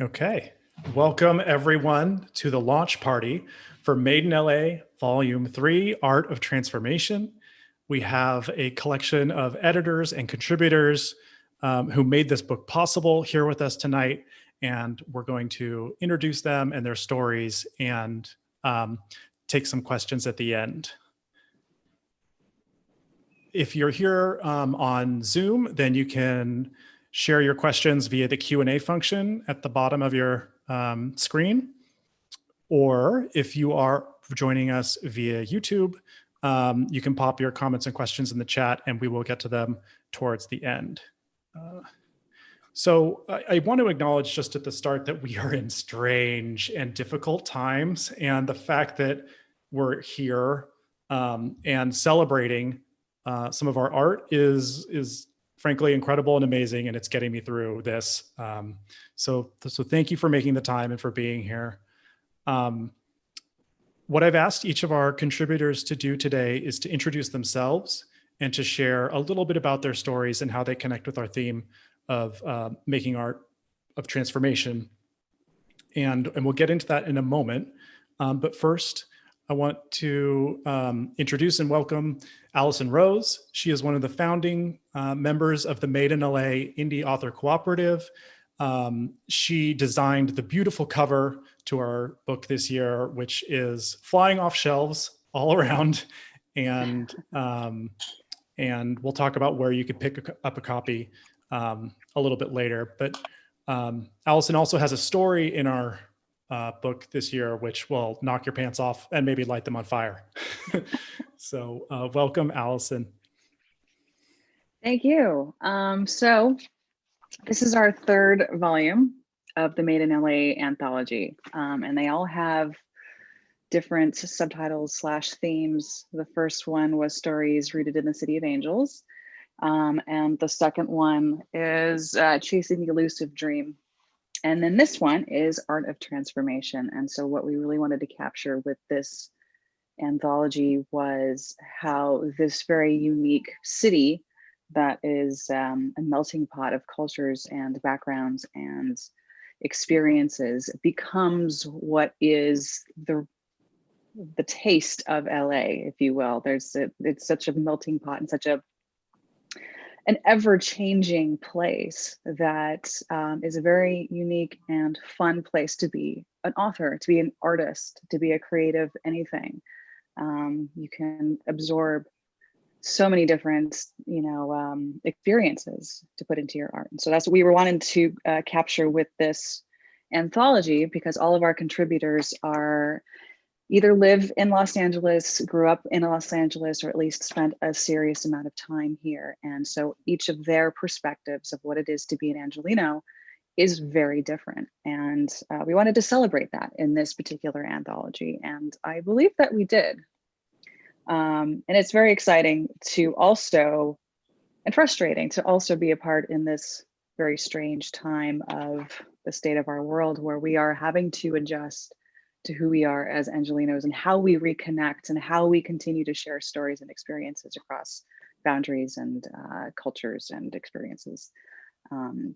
Okay, welcome everyone to the launch party for Made in LA Volume 3, Art of Transformation. We have a collection of editors and contributors who made this book possible here with us tonight, and we're going to introduce them and their stories and take some questions at the end. If you're here on Zoom, then you can share your questions via the Q&A function at the bottom of your screen. Or if you are joining us via YouTube, you can pop your comments and questions in the chat and we will get to them towards the end. So I want to acknowledge just at the start that we are in strange and difficult times, and the fact that we're here and celebrating some of our art is frankly incredible and amazing, and it's getting me through this. So thank you for making the time and for being here. What I've asked each of our contributors to do today is to introduce themselves and to share a little bit about their stories and how they connect with our theme of making art of transformation. And we'll get into that in a moment. But first, I want to introduce and welcome Allison Rose. She is one of the founding members of the Made in LA Indie Author Cooperative. She designed the beautiful cover to our book this year, which is flying off shelves all around. And we'll talk about where you could pick up a copy a little bit later. But Allison also has a story in our book this year, which will knock your pants off and maybe light them on fire. So welcome, Allison. Thank you. So this is our third volume of the Made in LA anthology, and they all have different subtitles / themes. The first one was Stories Rooted in the City of Angels, and the second one is Chasing the Elusive Dream. And then this one is Art of Transformation. And so what we really wanted to capture with this anthology was how this very unique city that is a melting pot of cultures and backgrounds and experiences becomes what is the taste of LA, if you will. It's such a melting pot and such an ever-changing place that is a very unique and fun place to be an author, to be an artist, to be a creative anything. You can absorb so many different, experiences to put into your art. And so that's what we were wanting to capture with this anthology, because all of our contributors are either live in Los Angeles, grew up in Los Angeles, or at least spent a serious amount of time here. And so each of their perspectives of what it is to be an Angelino is very different. And we wanted to celebrate that in this particular anthology. And I believe that we did. And it's very exciting to also, and frustrating to also be a part in this very strange time of the state of our world, where we are having to adjust to who we are as Angelinos and how we reconnect and how we continue to share stories and experiences across boundaries and cultures and experiences.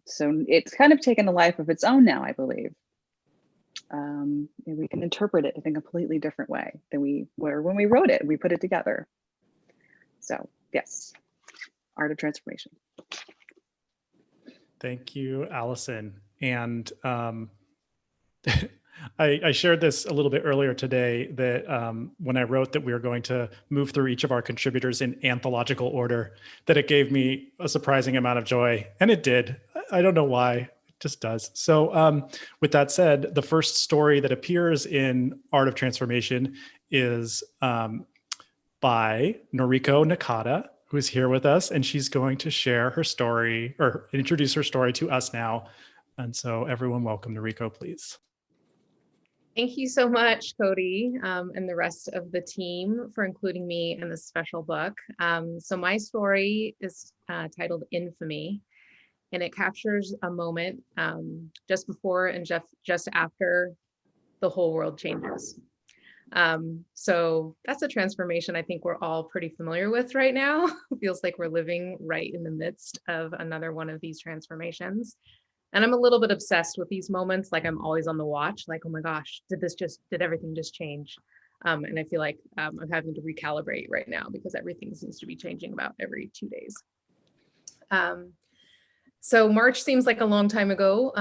So it's kind of taken a life of its own now, I believe. We can interpret it in a completely different way than we were when we wrote it, we put it together. So yes, Art of Transformation. Thank you, Allison. And I shared this a little bit earlier today, that when I wrote that we were going to move through each of our contributors in anthological order, that it gave me a surprising amount of joy. And it did. I don't know why, it just does. So with that said, the first story that appears in Art of Transformation is by Noriko Nakamura, who is here with us, and she's going to share her story or introduce her story to us now. And so everyone, welcome Noriko, please. Thank you so much, Cody, and the rest of the team for including me in this special book. So my story is titled Infamy, and it captures a moment just before and just after the whole world changes. So that's a transformation I think we're all pretty familiar with right now. It feels like we're living right in the midst of another one of these transformations. And I'm a little bit obsessed with these moments. Like I'm always on the watch, like, oh my gosh, did everything just change? And I feel like I'm having to recalibrate right now because everything seems to be changing about every 2 days. So March seems like a long time ago.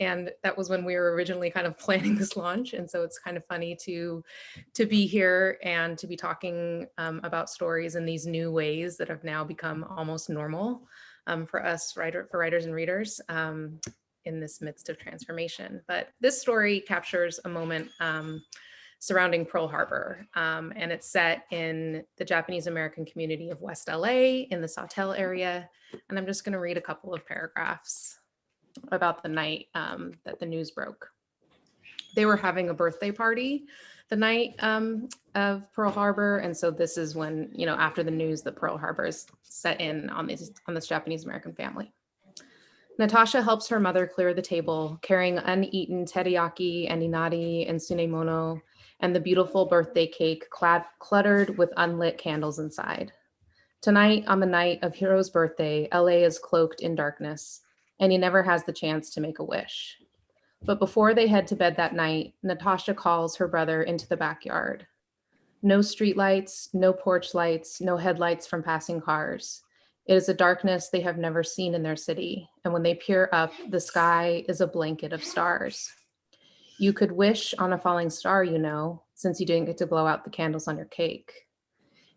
And that was when we were originally kind of planning this launch. And so it's kind of funny to be here and to be talking about stories in these new ways that have now become almost normal for us writers and readers in this midst of transformation. But this story captures a moment surrounding Pearl Harbor. And it's set in the Japanese American community of West LA in the Sawtelle area. And I'm just going to read a couple of paragraphs about the night that the news broke. They were having a birthday party the night of Pearl Harbor. And so this is when, after the news that Pearl Harbor is set in on this Japanese American family. Natasha helps her mother clear the table, carrying uneaten teriyaki and inari and tsunemono, and the beautiful birthday cake cluttered with unlit candles inside. Tonight, on the night of Hiro's birthday, LA is cloaked in darkness, and he never has the chance to make a wish. But before they head to bed that night, Natasha calls her brother into the backyard. No streetlights, no porch lights, no headlights from passing cars. It is a darkness they have never seen in their city, and when they peer up, the sky is a blanket of stars. You could wish on a falling star, since you didn't get to blow out the candles on your cake.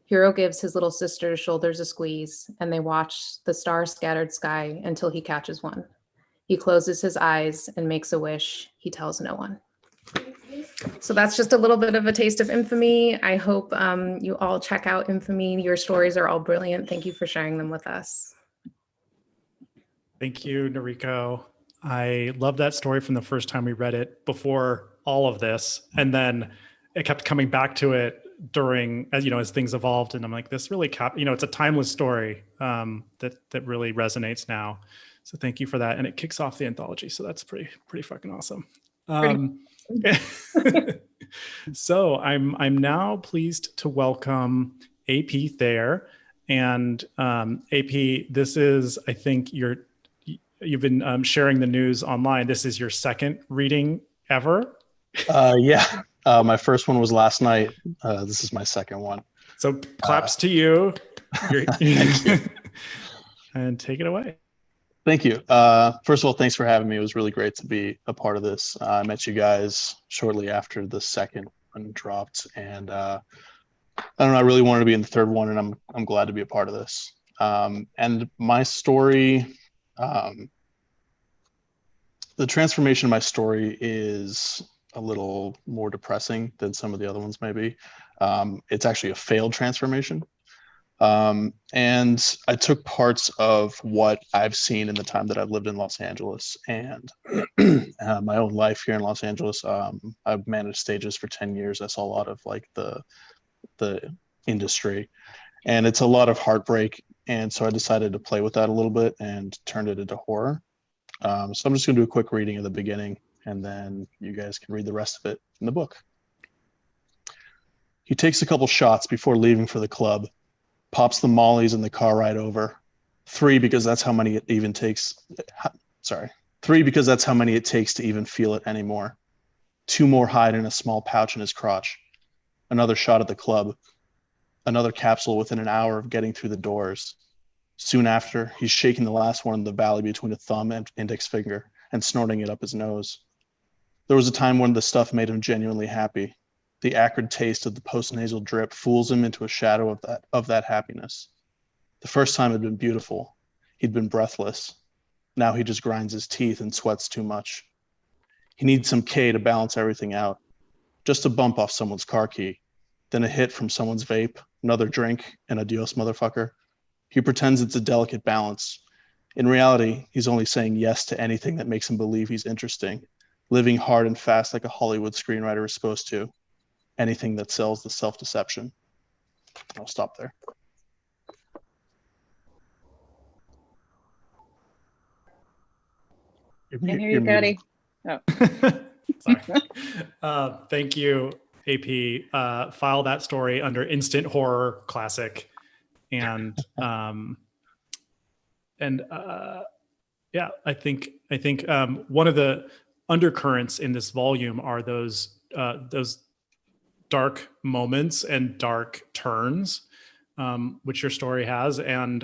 Hiro gives his little sister's shoulders a squeeze, and they watch the star-scattered sky until he catches one. He closes his eyes and makes a wish. He tells no one. So that's just a little bit of a taste of Infamy. I hope you all check out Infamy. Your stories are all brilliant. Thank you for sharing them with us. Thank you, Noriko. I love that story from the first time we read it before all of this. And then it kept coming back to it during, as things evolved. And I'm like, this really, it's a timeless story that really resonates now. So thank you for that. And it kicks off the anthology. So that's pretty fucking awesome. So I'm now pleased to welcome AP Thayer. And AP, this is, I think you've been sharing the news online. This is your second reading ever? Yeah. My first one was last night. This is my second one. So claps to you. Thank you. And take it away. Thank you. First of all, thanks for having me. It was really great to be a part of this. I met you guys shortly after the second one dropped, and I don't know, I really wanted to be in the third one, and I'm glad to be a part of this. And my story, the transformation of my story is a little more depressing than some of the other ones maybe. It's actually a failed transformation. And I took parts of what I've seen in the time that I've lived in Los Angeles and my own life here in Los Angeles. I've managed stages for 10 years. I saw a lot of like the industry, and it's a lot of heartbreak. And so I decided to play with that a little bit and turned it into horror. So I'm just gonna do a quick reading of the beginning, and then you guys can read the rest of it in the book. He takes a couple shots before leaving for the club, pops the mollies in the car ride over. 3 because that's how many it even takes. 3 because that's how many it takes to even feel it anymore. 2 more hide in a small pouch in his crotch. Another shot at the club. Another capsule within an hour of getting through the doors. Soon after, he's shaking the last one in the valley between a thumb and index finger and snorting it up his nose. There was a time when the stuff made him genuinely happy. The acrid taste of the post-nasal drip fools him into a shadow of that happiness. The first time had been beautiful. He'd been breathless. Now he just grinds his teeth and sweats too much. He needs some K to balance everything out. Just a bump off someone's car key, then a hit from someone's vape, another drink, and adios, motherfucker. He pretends it's a delicate balance. In reality, he's only saying yes to anything that makes him believe he's interesting, living hard and fast like a Hollywood screenwriter is supposed to. Anything that sells the self-deception. I'll stop there. And here you go, Cody. Oh. Sorry. Thank you, AP. File that story under instant horror classic. And Yeah, I think one of the undercurrents in this volume are those dark moments and dark turns, which your story has, and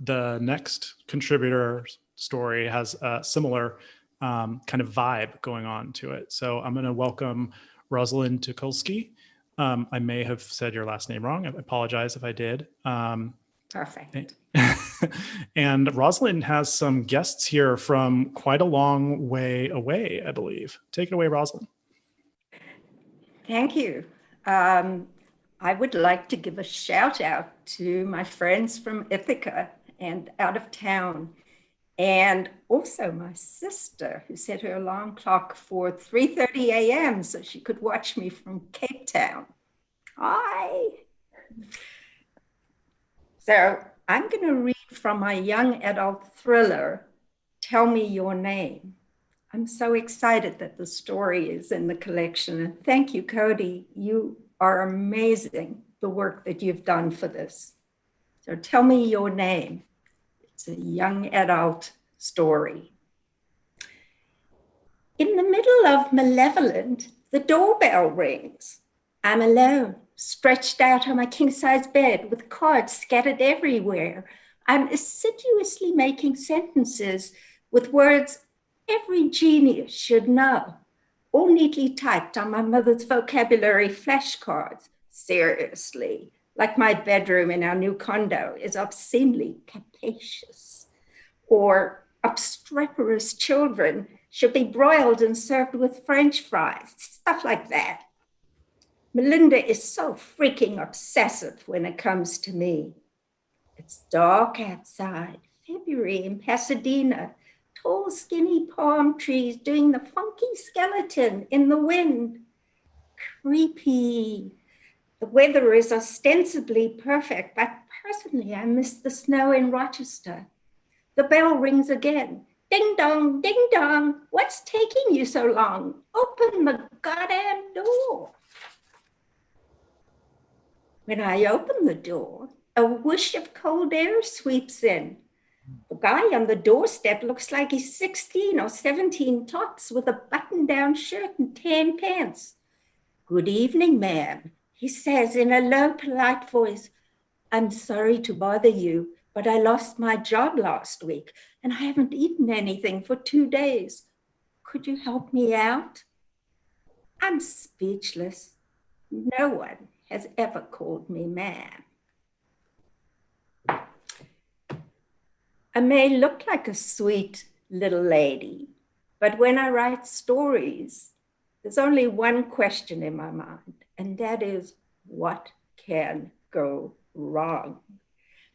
the next contributor story has a similar kind of vibe going on to it. So I'm going to welcome Rosalind Tukulski. I may have said your last name wrong. I apologize if I did. Perfect. And Rosalind has some guests here from quite a long way away, I believe. Take it away, Rosalind. Thank you. I would like to give a shout out to my friends from Ithaca and out of town, and also my sister who set her alarm clock for 3:30 a.m. so she could watch me from Cape Town. Hi. So I'm going to read from my young adult thriller, Tell Me Your Name. I'm so excited that the story is in the collection. And thank you, Cody. You are amazing, the work that you've done for this. So Tell Me Your Name. It's a young adult story. In the middle of Malevolent, the doorbell rings. I'm alone, stretched out on my king-size bed with cards scattered everywhere. I'm assiduously making sentences with words every genius should know, all neatly typed on my mother's vocabulary flashcards. Seriously, like my bedroom in our new condo is obscenely capacious. Or obstreperous children should be broiled and served with French fries, stuff like that. Melinda is so freaking obsessive when it comes to me. It's dark outside, February in Pasadena, tall, skinny palm trees doing the funky skeleton in the wind. Creepy. The weather is ostensibly perfect, but personally, I miss the snow in Rochester. The bell rings again. Ding dong, ding dong. What's taking you so long? Open the goddamn door. When I open the door, a whoosh of cold air sweeps in. The guy on the doorstep looks like he's 16 or 17 tops with a button-down shirt and tan pants. Good evening, ma'am, he says in a low, polite voice. I'm sorry to bother you, but I lost my job last week and I haven't eaten anything for 2 days. Could you help me out? I'm speechless. No one has ever called me ma'am. I may look like a sweet little lady, but when I write stories, there's only one question in my mind, and that is, what can go wrong?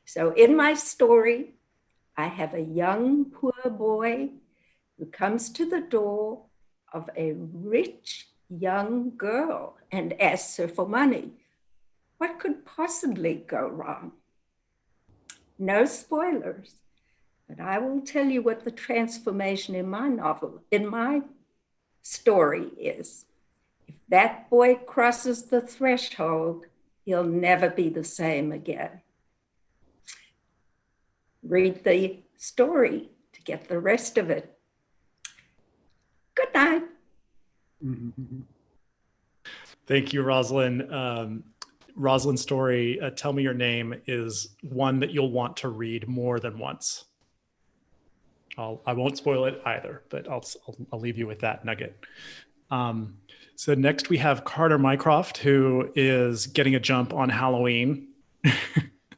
So in my story, I have a young, poor boy who comes to the door of a rich young girl and asks her for money. What could possibly go wrong? No spoilers. But I will tell you what the transformation in my novel, in my story is. If that boy crosses the threshold, he'll never be the same again. Read the story to get the rest of it. Good night. Thank you, Rosalind. Rosalind's story, Tell Me Your Name, is one that you'll want to read more than once. I won't spoil it either, but I'll leave you with that nugget. So next we have Carter Mycroft, who is getting a jump on Halloween.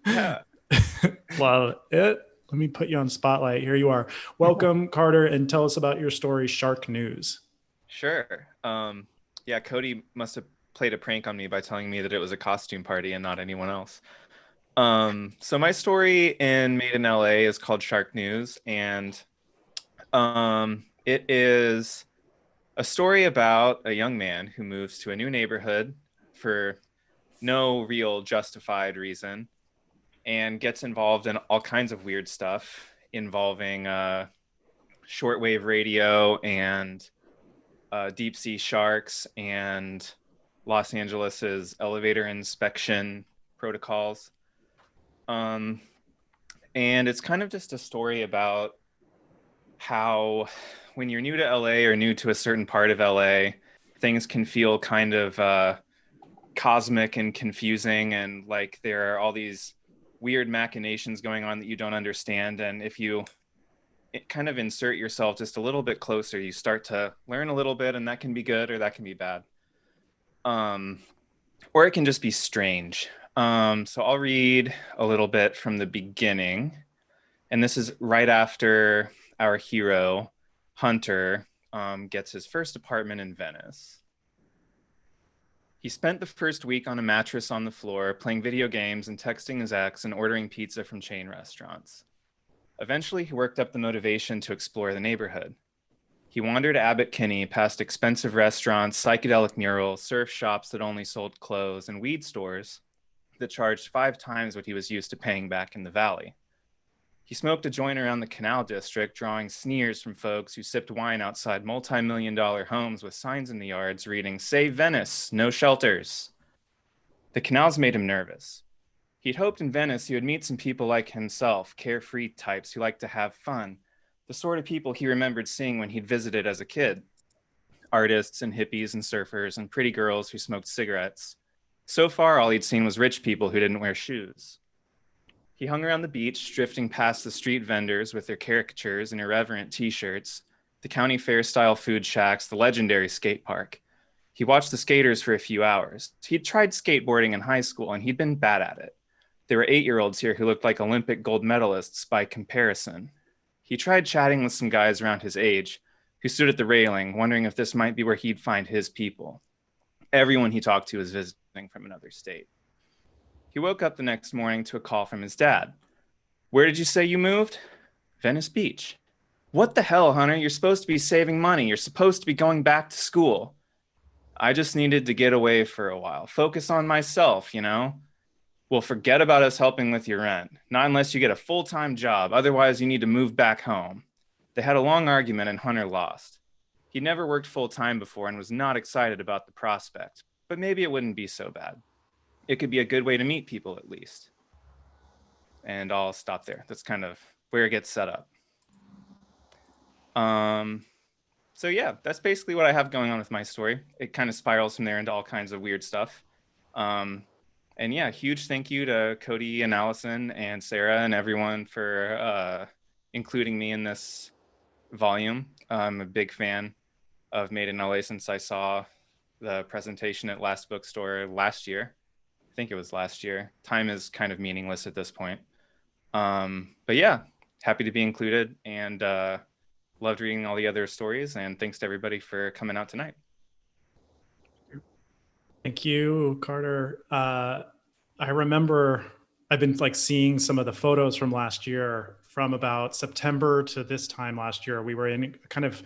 Yeah. Love it. Let me put you on spotlight. Here you are. Welcome, Carter, and tell us about your story, Shark News. Sure. Yeah, Cody must have played a prank on me by telling me that it was a costume party and not anyone else. So my story in Made in LA is called Shark News, and it is a story about a young man who moves to a new neighborhood for no real justified reason and gets involved in all kinds of weird stuff involving shortwave radio and deep sea sharks and Los Angeles's elevator inspection protocols. And it's kind of just a story about how when you're new to LA or new to a certain part of LA, things can feel kind of cosmic and confusing, and like there are all these weird machinations going on that you don't understand. And if you kind of insert yourself just a little bit closer, you start to learn a little bit, and that can be good or that can be bad. Or it can just be strange. So I'll read a little bit from the beginning. And this is right after our hero, Hunter, gets his first apartment in Venice. He spent the first week on a mattress on the floor, playing video games and texting his ex and ordering pizza from chain restaurants. Eventually, he worked up the motivation to explore the neighborhood. He wandered Abbot Kinney past expensive restaurants, psychedelic murals, surf shops that only sold clothes, and weed stores that charged 5 times what he was used to paying back in the valley. He smoked a joint around the Canal District, drawing sneers from folks who sipped wine outside multi-million-dollar homes with signs in the yards reading, "Save Venice, no shelters." The canals made him nervous. He'd hoped in Venice he would meet some people like himself, carefree types who like to have fun, the sort of people he remembered seeing when he'd visited as a kid. Artists and hippies and surfers and pretty girls who smoked cigarettes. So far, all he'd seen was rich people who didn't wear shoes. He hung around the beach, drifting past the street vendors with their caricatures and irreverent t-shirts, the county fair-style food shacks, the legendary skate park. He watched the skaters for a few hours. He'd tried skateboarding in high school, and he'd been bad at it. There were 8-year-olds here who looked like Olympic gold medalists by comparison. He tried chatting with some guys around his age who stood at the railing, wondering if this might be where he'd find his people. Everyone he talked to was visiting from another state. He woke up the next morning to a call from his dad. "Where did you say you moved?" "Venice Beach." "What the hell, Hunter? You're supposed to be saving money. You're supposed to be going back to school." "I just needed to get away for a while. Focus on myself, you know?" "Well, forget about us helping with your rent. Not unless you get a full-time job. Otherwise, you need to move back home." They had a long argument and Hunter lost. He'd never worked full-time before and was not excited about the prospect, but maybe it wouldn't be so bad. It could be a good way to meet people at least. And I'll stop there. That's kind of where it gets set up. So yeah, that's basically what I have going on with my story. It kind of spirals from there into all kinds of weird stuff. And yeah, huge thank you to Cody and Allison and Sarah and everyone for including me in this volume. I'm a big fan of Made in LA since I saw the presentation at Last Bookstore last year. I think it was last year. Time is kind of meaningless at this point. But yeah, happy to be included and loved reading all the other stories. And thanks to everybody for coming out tonight. Thank you, Carter. I remember I've been like seeing some of the photos from last year, from about September to this time last year. We were in a kind of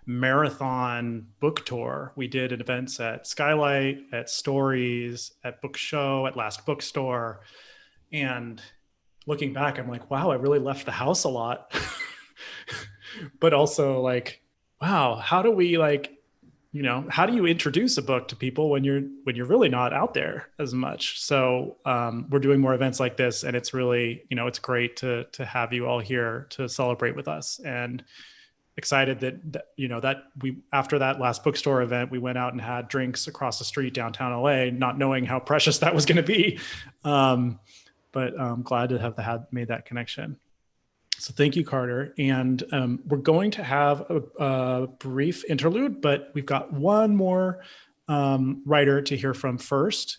marathon book tour. We did events at Skylight, at Stories, at Book Show, at Last Bookstore. And looking back, I'm like, wow, I really left the house a lot. But also like, wow, how do we like, you know, how do you introduce a book to people when you're really not out there as much? So we're doing more events like this, and it's really, you know, it's great to have you all here to celebrate with us. And excited that you know, that we, after that Last Bookstore event, we went out and had drinks across the street downtown LA, not knowing how precious that was going to be. But I'm glad to have made that connection. So thank you, Carter. And we're going to have a brief interlude, but we've got one more writer to hear from first.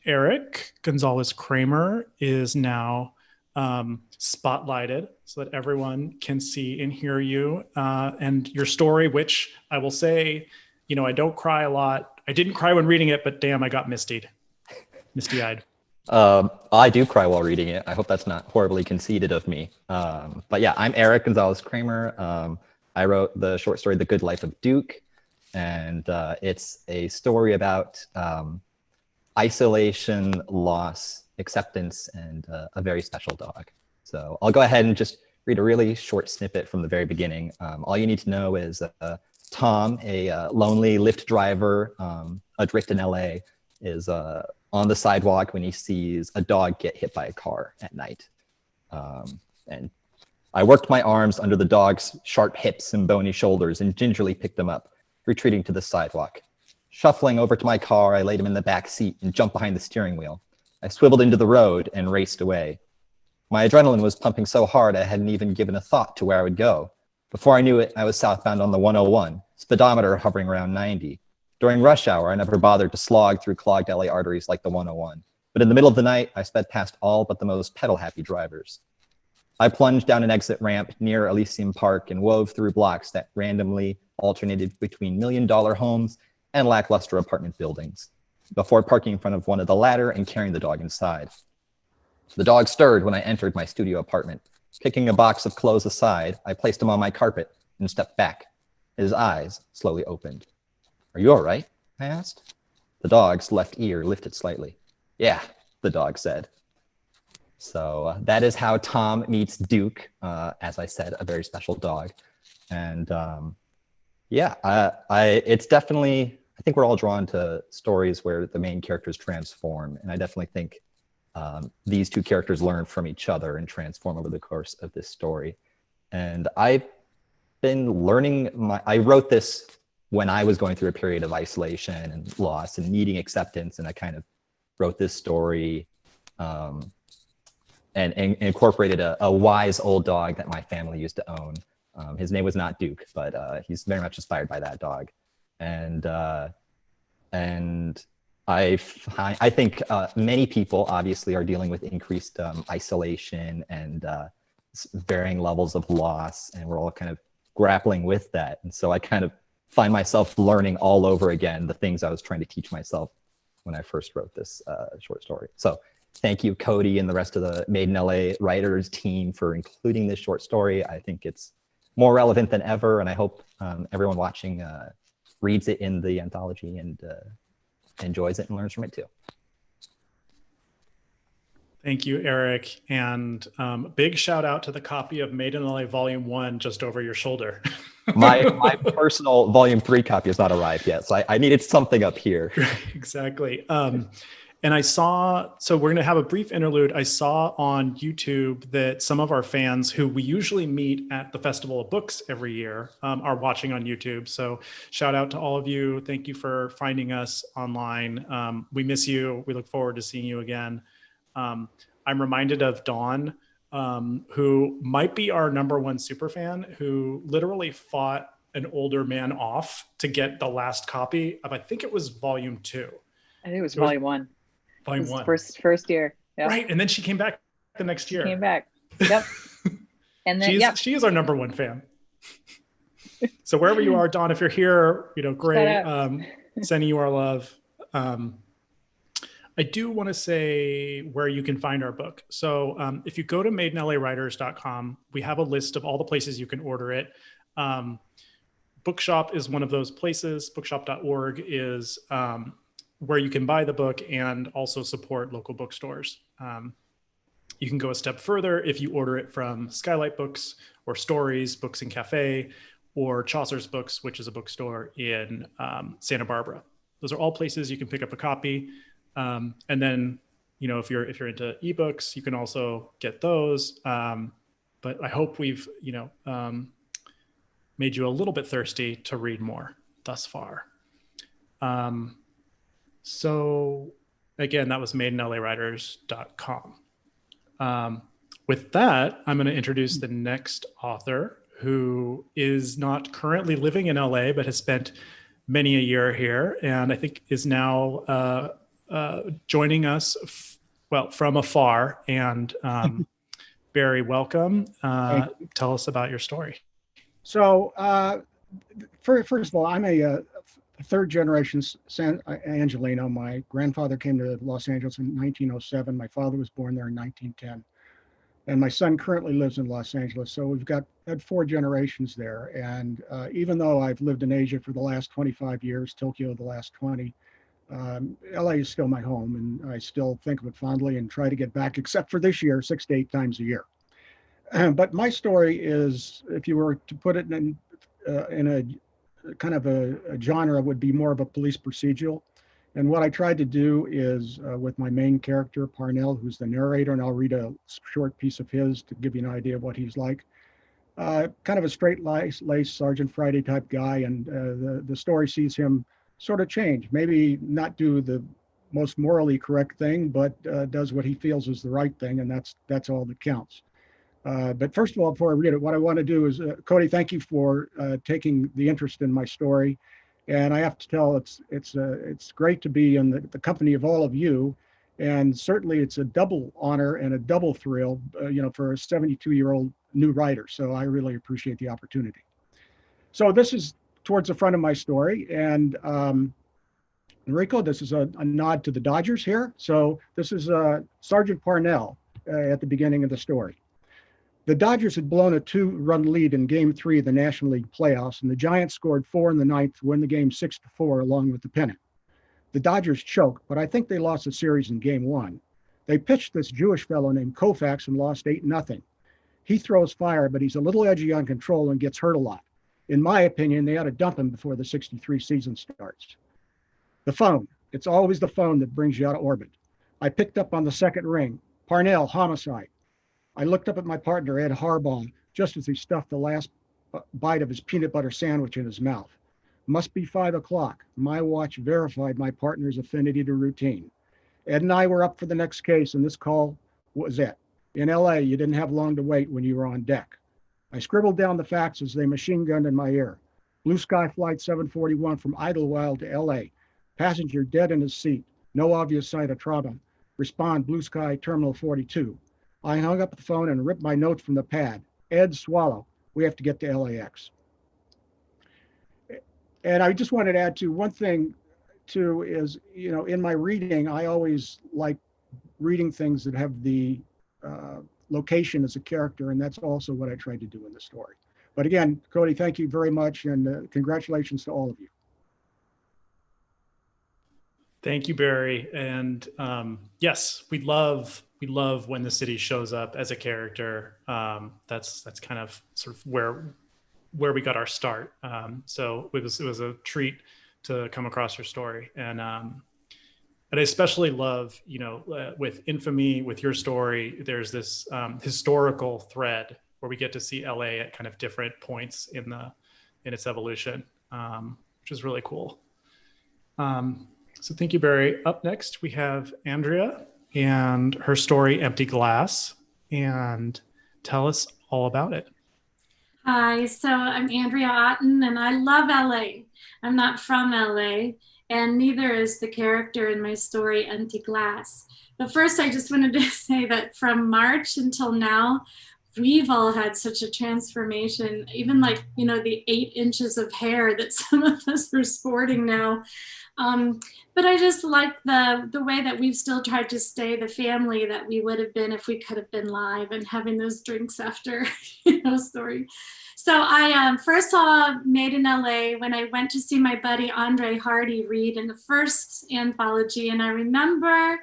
Eric Gonzalez Kramer is now spotlighted so that everyone can see and hear you and your story, which I will say, you know, I don't cry a lot. I didn't cry when reading it, but damn, I got misty-eyed. I do cry while reading it. I hope that's not horribly conceited of me. But yeah, I'm Eric Gonzalez Kramer. I wrote the short story, The Good Life of Duke. And it's a story about isolation, loss, acceptance, and a very special dog. So I'll go ahead and just read a really short snippet from the very beginning. All you need to know is Tom, a lonely Lyft driver adrift in LA, is on the sidewalk when he sees a dog get hit by a car at night. And I worked my arms under the dog's sharp hips and bony shoulders and gingerly picked him up, retreating to the sidewalk. Shuffling over to my car, I laid him in the back seat and jumped behind the steering wheel. I swiveled into the road and raced away. My adrenaline was pumping so hard I hadn't even given a thought to where I would go. Before I knew it, I was southbound on the 101, speedometer hovering around 90. During rush hour, I never bothered to slog through clogged LA arteries like the 101. But in the middle of the night, I sped past all but the most pedal-happy drivers. I plunged down an exit ramp near Elysium Park and wove through blocks that randomly alternated between million-dollar homes and lackluster apartment buildings, before parking in front of one of the latter and carrying the dog inside. The dog stirred when I entered my studio apartment. Picking a box of clothes aside, I placed him on my carpet and stepped back. His eyes slowly opened. "Are you all right?" I asked. The dog's left ear lifted slightly. "Yeah," the dog said. So that is how Tom meets Duke, as I said, a very special dog. And yeah, it's definitely, I think we're all drawn to stories where the main characters transform. And I definitely think these two characters learn from each other and transform over the course of this story. And I've been learning, I wrote this when I was going through a period of isolation and loss and needing acceptance. And I kind of wrote this story and incorporated a wise old dog that my family used to own. His name was not Duke, but he's very much inspired by that dog. And I think many people obviously are dealing with increased isolation and varying levels of loss, and we're all kind of grappling with that. And so I kind of find myself learning all over again the things I was trying to teach myself when I first wrote this short story. So thank you, Cody, and the rest of the Made in LA writers team for including this short story. I think it's more relevant than ever, and I hope everyone watching reads it in the anthology and enjoys it and learns from it too. Thank you, Eric. And big shout out to the copy of Made in LA Volume 1 just over your shoulder. my personal Volume 3 copy has not arrived yet, so I needed something up here. Exactly. And I saw, so we're going to have a brief interlude. I saw on YouTube that some of our fans who we usually meet at the Festival of Books every year are watching on YouTube. So shout out to all of you. Thank you for finding us online. We miss you. We look forward to seeing you again. I'm reminded of Dawn, who might be our #1 superfan, who literally fought an older man off to get the last copy of, I think it was Volume 2. I think it was Volume 1. Volume 1. First year. Yep. Right. And then she came back the next year. She came back. Yep. And then she is our #1 fan. So wherever you are, Dawn, if you're here, great. Sending you our love. I do want to say where you can find our book. So if you go to madenlawriters.com, we have a list of all the places you can order it. Bookshop is one of those places. Bookshop.org is where you can buy the book and also support local bookstores. You can go a step further if you order it from Skylight Books or Stories, Books and Cafe, or Chaucer's Books, which is a bookstore in Santa Barbara. Those are all places you can pick up a copy. And then, if you're into ebooks, you can also get those. But I hope we've, made you a little bit thirsty to read more thus far. So again, that was madenlawriters.com. With that, I'm going to introduce the next author, who is not currently living in LA, but has spent many a year here, and I think is now joining us, from afar. And Barry, welcome. Tell us about your story. So first of all, I'm a third generation San Angelino. My grandfather came to Los Angeles in 1907. My father was born there in 1910. And my son currently lives in Los Angeles. So we've had 4 generations there. And even though I've lived in Asia for the last 25 years, Tokyo the last 20, LA is still my home, and I still think of it fondly and try to get back, except for this year, 6 to 8 times a year. But my story is, if you were to put it in a kind of a genre, would be more of a police procedural. And what I tried to do is, with my main character, Parnell, who's the narrator, and I'll read a short piece of his to give you an idea of what he's like. kind of a straight-laced Sergeant Friday type guy, and the story sees him sort of change. Maybe not do the most morally correct thing, but does what he feels is the right thing, and that's all that counts. But first of all, before I read it, what I want to do is, Cody, thank you for taking the interest in my story. And I have to tell, it's great to be in the company of all of you. And certainly it's a double honor and a double thrill, for a 72-year-old new writer. So I really appreciate the opportunity. So this is towards the front of my story. And Noriko, this is a nod to the Dodgers here. So this is Sergeant Parnell at the beginning of the story. The Dodgers had blown a 2-run lead in Game 3 of the National League playoffs, and the Giants scored 4 in the ninth to win the game 6-4 along with the pennant. The Dodgers choked, but I think they lost the series in Game 1. They pitched this Jewish fellow named Koufax and lost 8-0. He throws fire, but he's a little edgy on control and gets hurt a lot. In my opinion, they ought to dump him before the '63 season starts. The phone. It's always the phone that brings you out of orbit. I picked up on the second ring. Parnell, homicide. I looked up at my partner, Ed Harbaugh, just as he stuffed the last bite of his peanut butter sandwich in his mouth. Must be 5 o'clock. My watch verified my partner's affinity to routine. Ed and I were up for the next case, and this call was it. In LA, you didn't have long to wait when you were on deck. I scribbled down the facts as they machine gunned in my ear. Blue Sky Flight 741 from Idlewild to LA. Passenger dead in his seat. No obvious sign of trauma. Respond, Blue Sky Terminal 42. I hung up the phone and ripped my notes from the pad. Ed, swallow. We have to get to LAX. And I just wanted to add to one thing too is, in my reading, I always like reading things that have the location as a character, and that's also what I tried to do in the story. But again, Cody, thank you very much, and congratulations to all of you. Thank you, Barry. And yes, we love when the city shows up as a character. That's kind of sort of where we got our start. So it was a treat to come across your story, and I especially love, with Infamy, with your story, there's this historical thread where we get to see LA at kind of different points in its evolution, which is really cool. So thank you, Barry. Up next, we have Andrea and her story, Empty Glass, and tell us all about it. Hi, so I'm Andrea Otten, and I love LA. I'm not from LA, and neither is the character in my story, Empty Glass. But first, I just wanted to say that from March until now, we've all had such a transformation, even like, the 8 inches of hair that some of us are sporting now. But I just like the way that we've still tried to stay the family that we would have been if we could have been live and having those drinks after, story. So I first saw Made in LA when I went to see my buddy Andre Hardy read in the first anthology. And I remember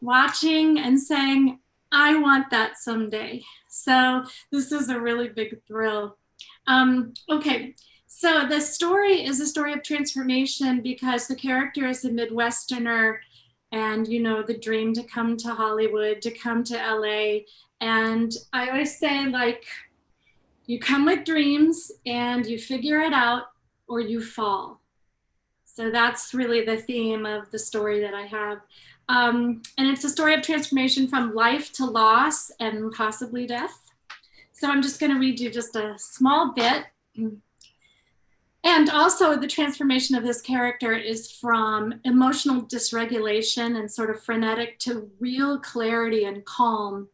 watching and saying, I want that someday. So this is a really big thrill. Okay. So the story is a story of transformation because the character is a Midwesterner and, the dream to come to Hollywood, to come to LA. And I always say, like, you come with dreams and you figure it out or you fall. So that's really the theme of the story that I have. And it's a story of transformation from life to loss and possibly death. So I'm just going to read you just a small bit. And also the transformation of this character is from emotional dysregulation and sort of frenetic to real clarity and calm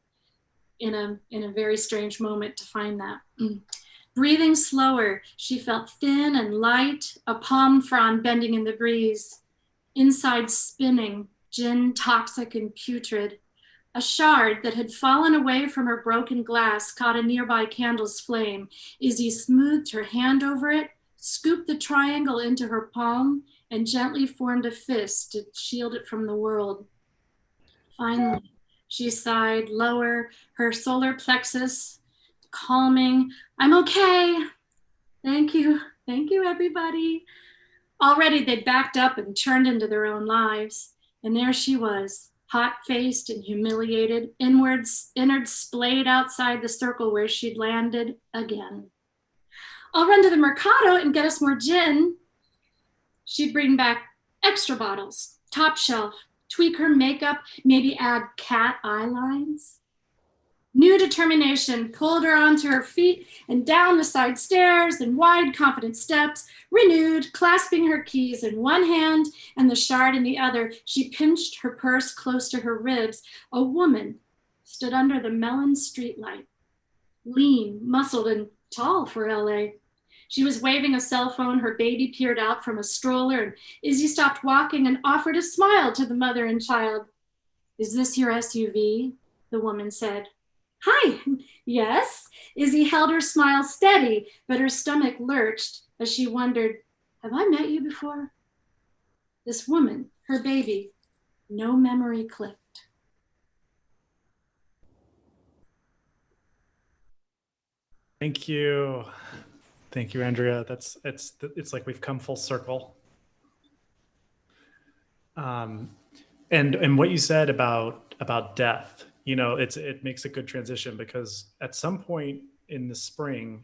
in a very strange moment to find that. Breathing slower, she felt thin and light, a palm frond bending in the breeze, inside spinning, gin toxic and putrid. A shard that had fallen away from her broken glass caught a nearby candle's flame. Izzy smoothed her hand over it, scooped the triangle into her palm, and gently formed a fist to shield it from the world. Finally, she sighed lower, her solar plexus calming. I'm okay. Thank you. Thank you, everybody. Already they'd backed up and turned into their own lives. And there she was, hot-faced and humiliated, innards splayed outside the circle where she'd landed again. I'll run to the Mercado and get us more gin. She'd bring back extra bottles, top shelf, tweak her makeup, maybe add cat eye lines. New determination pulled her onto her feet and down the side stairs and wide, confident steps. Renewed, clasping her keys in one hand and the shard in the other, she pinched her purse close to her ribs. A woman stood under the melon streetlight, lean, muscled, and tall for LA. She was waving a cell phone. Her baby peered out from a stroller, and Izzy stopped walking and offered a smile to the mother and child. "Is this your SUV?" the woman said. "Hi, yes." Izzy held her smile steady, but her stomach lurched as she wondered, have I met you before? This woman, her baby, no memory clicked. Thank you. Thank you, Andrea. It's like we've come full circle. And what you said about death, you know, it makes a good transition, because at some point in the spring,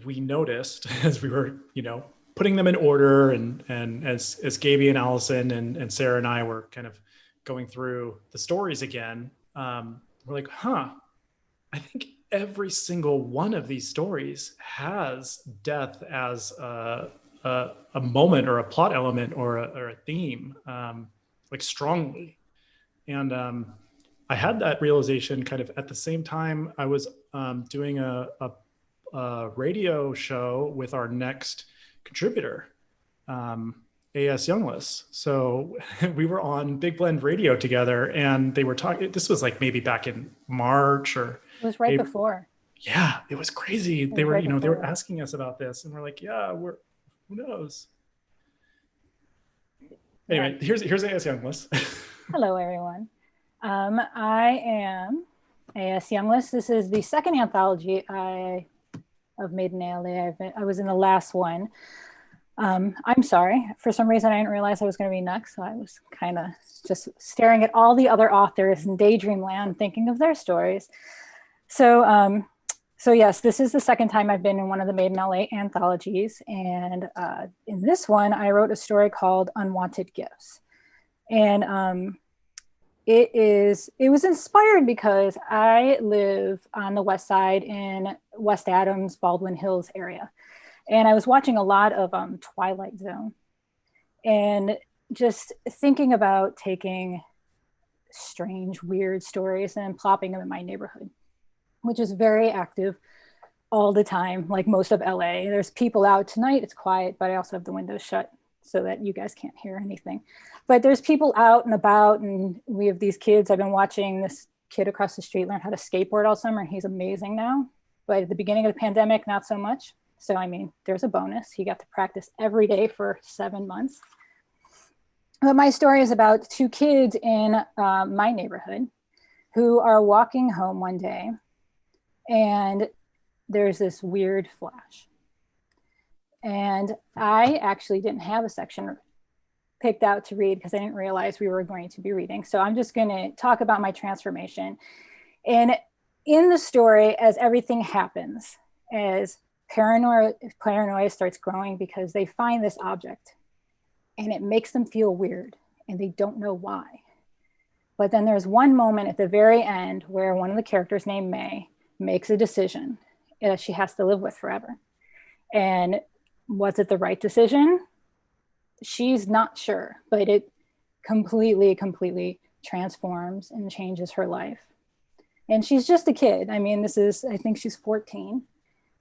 we noticed as we were, you know, putting them in order, and as Gaby and Allison and Sarah and I were kind of going through the stories again, we're like, I think every single one of these stories has death as a moment or a plot element or a theme, like strongly. And I had that realization kind of at the same time I was doing a radio show with our next contributor, AS Youngless. So we were on Big Blend Radio together, and they were talking, this was like maybe back in March or It was right April. before. Yeah, it was crazy. They were, right you know, they were before. asking us about this, and we're like, yeah, who knows? Anyway, here's AS Youngless. Hello, everyone. I am AS Youngless. This is the second anthology of Made in LA. I was in the last one. I'm sorry. For some reason, I didn't realize I was going to be next, so I was kind of just staring at all the other authors in daydream land, thinking of their stories. So yes, this is the second time I've been in one of the Made in LA anthologies. And in this one, I wrote a story called Unwanted Gifts. And it was inspired because I live on the West Side in West Adams, Baldwin Hills area. And I was watching a lot of Twilight Zone, and just thinking about taking strange, weird stories and plopping them in my neighborhood, which is very active all the time, like most of LA. There's people out tonight, it's quiet, but I also have the windows shut so that you guys can't hear anything. But there's people out and about, and we have these kids. I've been watching this kid across the street learn how to skateboard all summer. He's amazing now, but at the beginning of the pandemic, not so much. So, I mean, there's a bonus. He got to practice every day for 7 months. But my story is about two kids in my neighborhood who are walking home one day, and there's this weird flash. And I actually didn't have a section picked out to read because I didn't realize we were going to be reading. So I'm just going to talk about my transformation. And in the story, as everything happens, as paranoia starts growing because they find this object and it makes them feel weird and they don't know why. But then there's one moment at the very end where one of the characters named May makes a decision that she has to live with forever. And was it the right decision? She's not sure, but it completely transforms and changes her life. And she's just a kid. I mean, I think she's 14.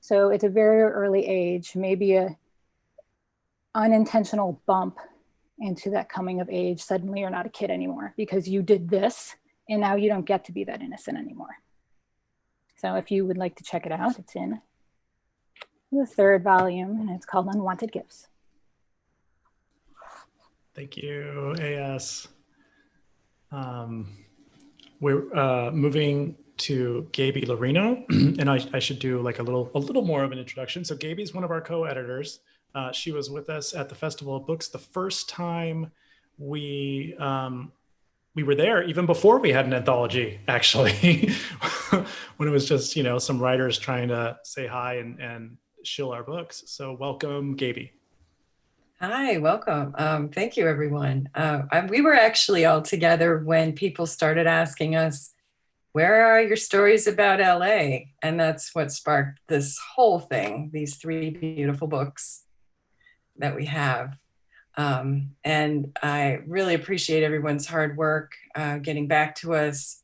So it's a very early age, maybe a unintentional bump into that coming of age. Suddenly you're not a kid anymore because you did this, and now you don't get to be that innocent anymore. So if you would like to check it out, it's in the third volume, and it's called Unwanted Gifts. Thank you, AS. We're moving to Gaby Lorino, and I should do like a little more of an introduction. So Gaby's one of our co-editors. She was with us at the Festival of Books the first time we were there even before we had an anthology, actually, when it was just, some writers trying to say hi and shill our books. So welcome, Gaby. Hi, welcome. Thank you, everyone. We were actually all together when people started asking us, where are your stories about LA? And that's what sparked this whole thing, these 3 beautiful books that we have. And I really appreciate everyone's hard work, getting back to us,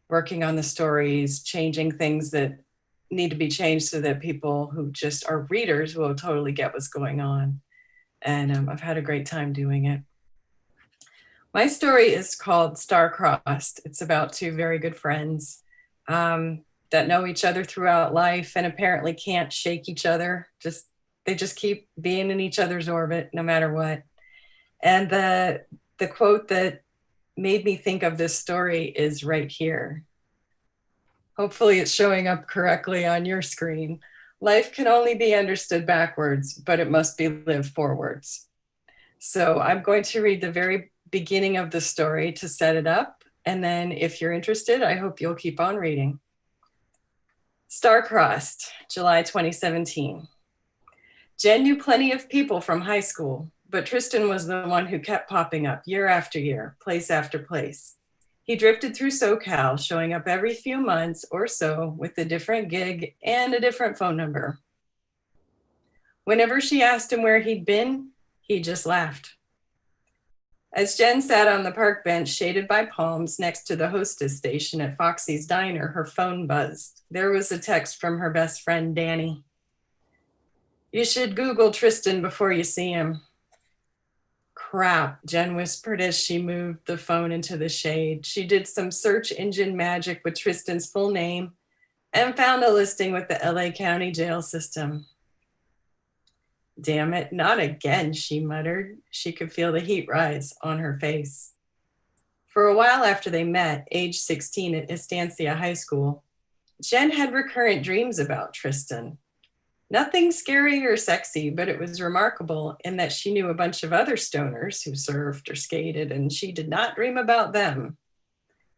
working on the stories, changing things that need to be changed so that people who just are readers will totally get what's going on. And I've had a great time doing it. My story is called Star-Crossed. It's about 2 very good friends that know each other throughout life and apparently can't shake each other. They just keep being in each other's orbit no matter what. And the quote that made me think of this story is right here. Hopefully it's showing up correctly on your screen. Life can only be understood backwards, but it must be lived forwards. So I'm going to read the very beginning of the story to set it up. And then if you're interested, I hope you'll keep on reading. Star-Crossed, July 2017. Jen knew plenty of people from high school, but Tristan was the one who kept popping up year after year, place after place. He drifted through SoCal, showing up every few months or so with a different gig and a different phone number. Whenever she asked him where he'd been, he just laughed. As Jen sat on the park bench shaded by palms next to the hostess station at Foxy's Diner, her phone buzzed. There was a text from her best friend, Danny. You should Google Tristan before you see him. Crap, Jen whispered as she moved the phone into the shade. She did some search engine magic with Tristan's full name and found a listing with the LA County jail system. Damn it, not again, she muttered. She could feel the heat rise on her face. For a while after they met, age 16 at Estancia High School, Jen had recurrent dreams about Tristan. Nothing scary or sexy, but it was remarkable in that she knew a bunch of other stoners who surfed or skated, and she did not dream about them.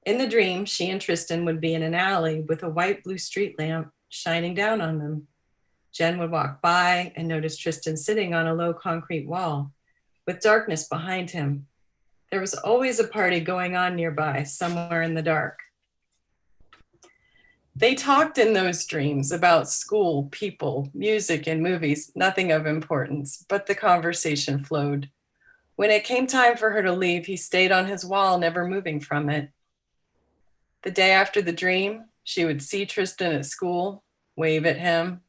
In the dream, she and Tristan would be in an alley with a white blue street lamp shining down on them. Jen would walk by and notice Tristan sitting on a low concrete wall with darkness behind him. There was always a party going on nearby, somewhere in the dark. They talked in those dreams about school, people, music, and movies, nothing of importance, but the conversation flowed. When it came time for her to leave, he stayed on his wall, never moving from it. The day after the dream, she would see Tristan at school, wave at him,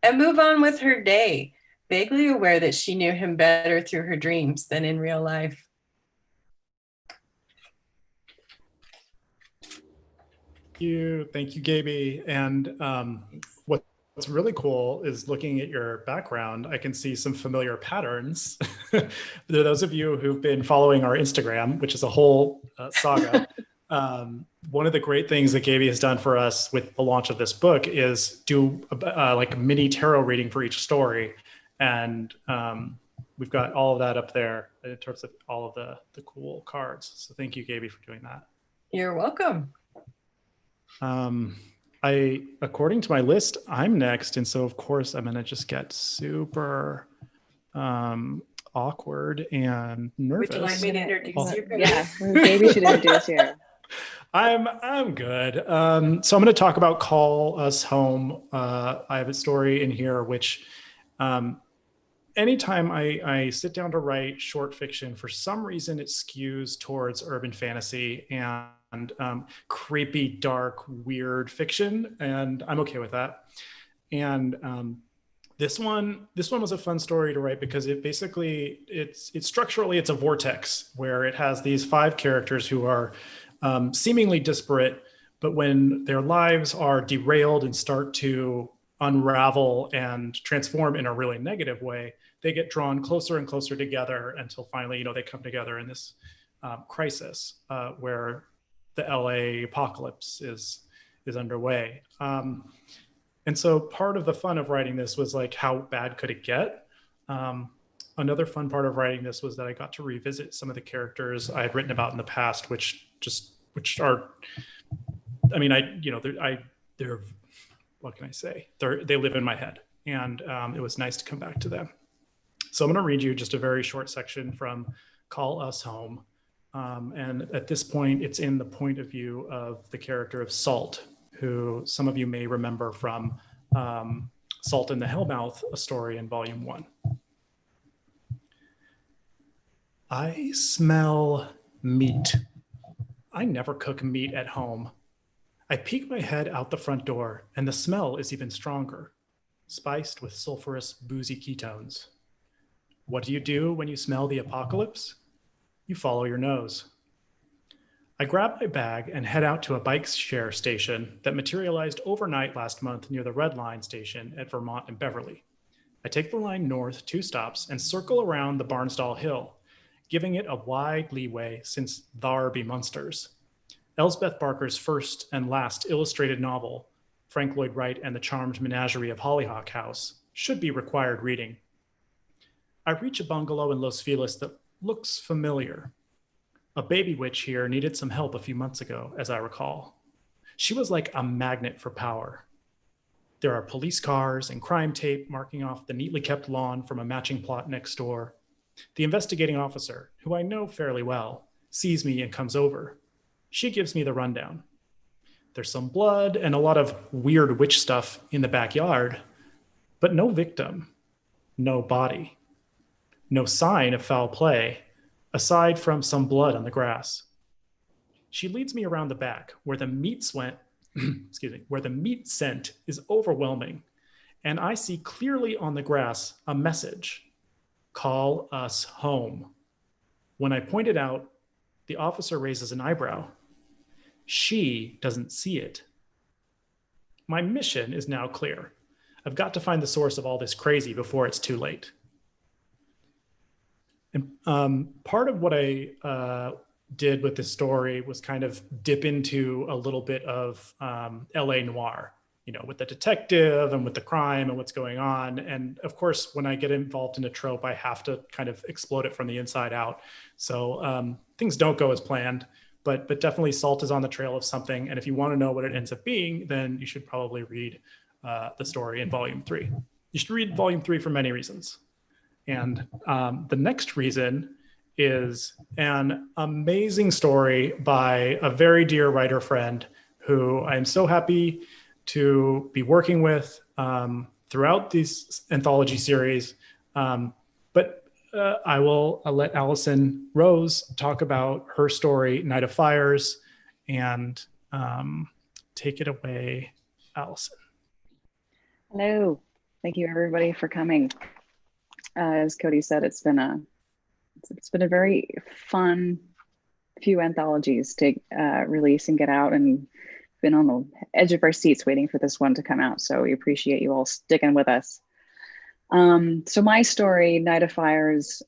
and move on with her day, vaguely aware that she knew him better through her dreams than in real life. Thank you, Gaby. And what's really cool is looking at your background, I can see some familiar patterns. There are those of you who've been following our Instagram, which is a whole saga. One of the great things that Gaby has done for us with the launch of this book is do like a mini tarot reading for each story. And we've got all of that up there in terms of all of the cool cards. So thank you, Gaby, for doing that. You're welcome. According to my list, I'm next. And so of course I'm gonna just get super awkward and nervous. Would you like me to introduce you? Yeah, Gaby should introduce you. I'm good. So I'm going to talk about Call Us Home. I have a story in here which anytime I sit down to write short fiction, for some reason it skews towards urban fantasy and creepy, dark, weird fiction, and I'm okay with that. And this one was a fun story to write because it basically it's structurally it's a vortex where it has these 5 characters who are seemingly disparate, but when their lives are derailed and start to unravel and transform in a really negative way, they get drawn closer and closer together until finally, they come together in this crisis where the LA apocalypse is underway. And so part of the fun of writing this was like, how bad could it get? another fun part of writing this was that I got to revisit some of the characters I had written about in the past, which are, I mean, they're, what can I say? They live in my head, and it was nice to come back to them. So I'm going to read you just a very short section from Call Us Home. And at this point, it's in the point of view of the character of Salt, who some of you may remember from Salt and the Hellmouth, a story in volume 1. I smell meat. I never cook meat at home. I peek my head out the front door, and the smell is even stronger, spiced with sulfurous, boozy ketones. What do you do when you smell the apocalypse? You follow your nose. I grab my bag and head out to a bike share station that materialized overnight last month near the Red Line station at Vermont and Beverly. I take the line north 2 stops and circle around the Barnsdall Hill, giving it a wide leeway since thar be Munsters. Elsbeth Barker's first and last illustrated novel, Frank Lloyd Wright and the Charmed Menagerie of Hollyhock House, should be required reading. I reach a bungalow in Los Feliz that looks familiar. A baby witch here needed some help a few months ago, as I recall. She was like a magnet for power. There are police cars and crime tape marking off the neatly kept lawn from a matching plot next door. The investigating officer, who I know fairly well, sees me and comes over. She gives me the rundown. There's some blood and a lot of weird witch stuff in the backyard, but no victim, no body, no sign of foul play, aside from some blood on the grass. She leads me around the back where the meat scent is overwhelming, and I see clearly on the grass a message: call us home. When I point it out, the officer raises an eyebrow. She doesn't see it. My mission is now clear. I've got to find the source of all this crazy before it's too late. And part of what I did with this story was kind of dip into a little bit of LA noir, you know, with the detective and with the crime and what's going on. And of course, when I get involved in a trope, I have to kind of explode it from the inside out. So things don't go as planned, but definitely Salt is on the trail of something. And if you want to know what it ends up being, then you should probably read the story in volume 3. You should read volume 3 for many reasons. And the next reason is an amazing story by a very dear writer friend who I'm so happy to be working with throughout this anthology series. I'll let Allison Rose talk about her story, Night of Fires, and take it away, Allison. Hello, thank you everybody for coming. As Cody said, it's been a very fun few anthologies to release and get out, and been on the edge of our seats waiting for this one to come out. So we appreciate you all sticking with us. So my story, Night of Fires,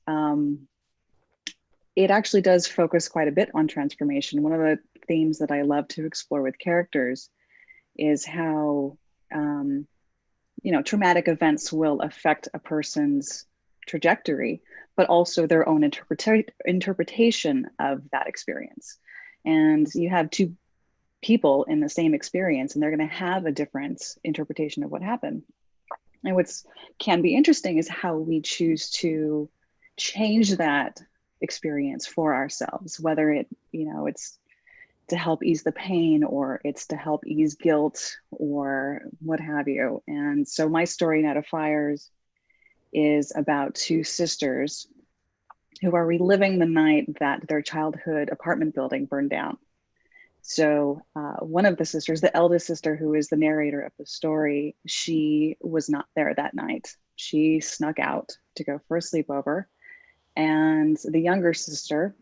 it actually does focus quite a bit on transformation. One of the themes that I love to explore with characters is how traumatic events will affect a person's trajectory, but also their own interpretation of that experience. And you have 2 people in the same experience, and they're going to have a different interpretation of what happened. And what's can be interesting is how we choose to change that experience for ourselves, whether it's to help ease the pain, or it's to help ease guilt, or what have you. And so my story, Night of Fires, is about 2 sisters who are reliving the night that their childhood apartment building burned down. So one of the sisters, the eldest sister, who is the narrator of the story, she was not there that night. She snuck out to go for a sleepover, and the younger sister